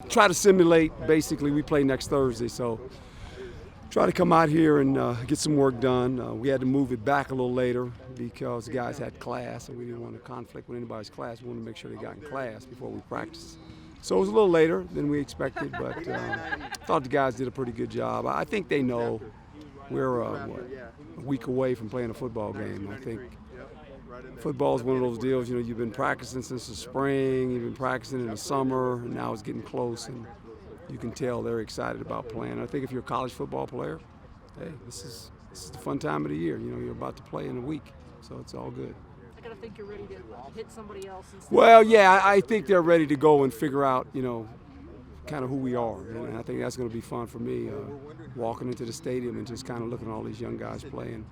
Try to simulate. Basically, we play next Thursday, so try to come out here and get some work done. We had to move it back a little later because the guys had class, and we didn't want to conflict with anybody's class. We wanted to make sure they got in class before we practiced. So it was a little later than we expected, but I thought the guys did a pretty good job. I think they know we're a week away from playing a football game. I think football is one of those deals, you've been practicing since the spring, you've been practicing in the summer, and now it's getting close, and you can tell they're excited about playing. I think if you're a college football player, hey, this is the fun time of the year. You're about to play in a week, so it's all good. I gotta think you're ready to hit somebody else. Well, yeah, I think they're ready to go and figure out, kind of who we are, and I think that's going to be fun for me, walking into the stadium and just kind of looking at all these young guys playing.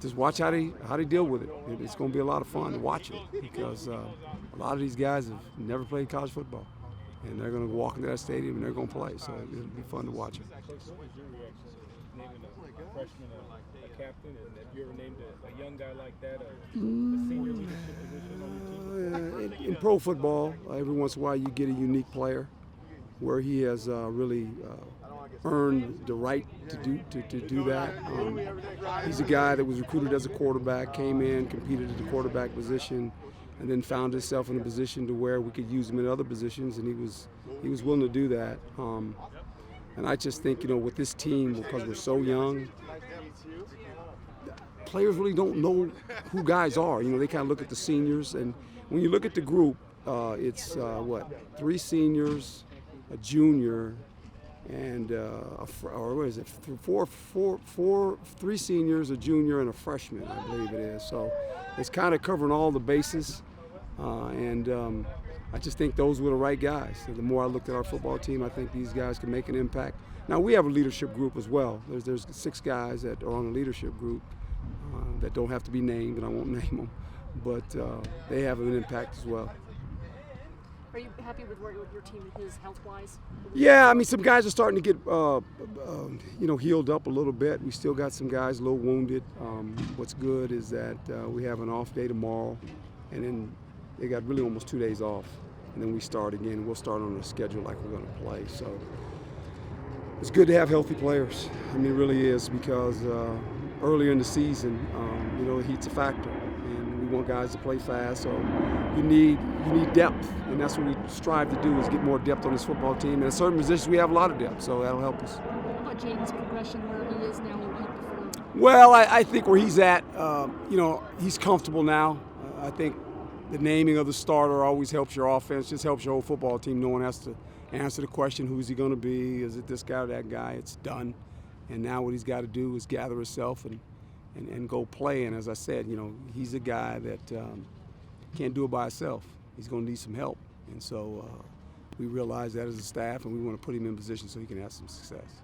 Just watch how they deal with it. It's going to be a lot of fun to watch it because a lot of these guys have never played college football, and they're going to walk into that stadium and they're going to play. So it'll be fun to watch them. Naming a freshman a captain, and have you ever named a young guy like that a senior leadership position on your team? In pro football, every once in a while you get a unique player where he has really earned the right to do that. He's a guy that was recruited as a quarterback, came in, competed at the quarterback position, and then found himself in a position to where we could use him in other positions, and he was willing to do that. And I just think, with this team, because we're so young, players really don't know who guys are. They kind of look at the seniors, and when you look at the group, it's 3 seniors, a junior, and three seniors, a junior, and a freshman, I believe it is. So it's kind of covering all the bases, and I just think those were the right guys. So the more I looked at our football team, I think these guys can make an impact. Now we have a leadership group as well. There's 6 guys that are on the leadership group that don't have to be named, and I won't name them, but they have an impact as well. Are you happy with where your team is health-wise? Yeah, some guys are starting to get, healed up a little bit. We still got some guys a little wounded. What's good is that we have an off day tomorrow, and then they got really almost 2 days off, and then we start again. We'll start on a schedule like we're going to play. So it's good to have healthy players. It really is, because earlier in the season, heat's a factor, and we want guys to play fast. So you need depth, and that's what we strive to do, is get more depth on this football team. And at certain positions, we have a lot of depth, so that'll help us. What about Jaden's progression, where he is now and before? Well, I think where he's at, he's comfortable now. I think the naming of the starter always helps your offense, just helps your whole football team. No one has to answer the question, who's he going to be? Is it this guy or that guy? It's done. And now what he's got to do is gather himself and go play. And as I said, he's a guy that can't do it by himself. He's going to need some help. And so we realize that as a staff, and we want to put him in position so he can have some success.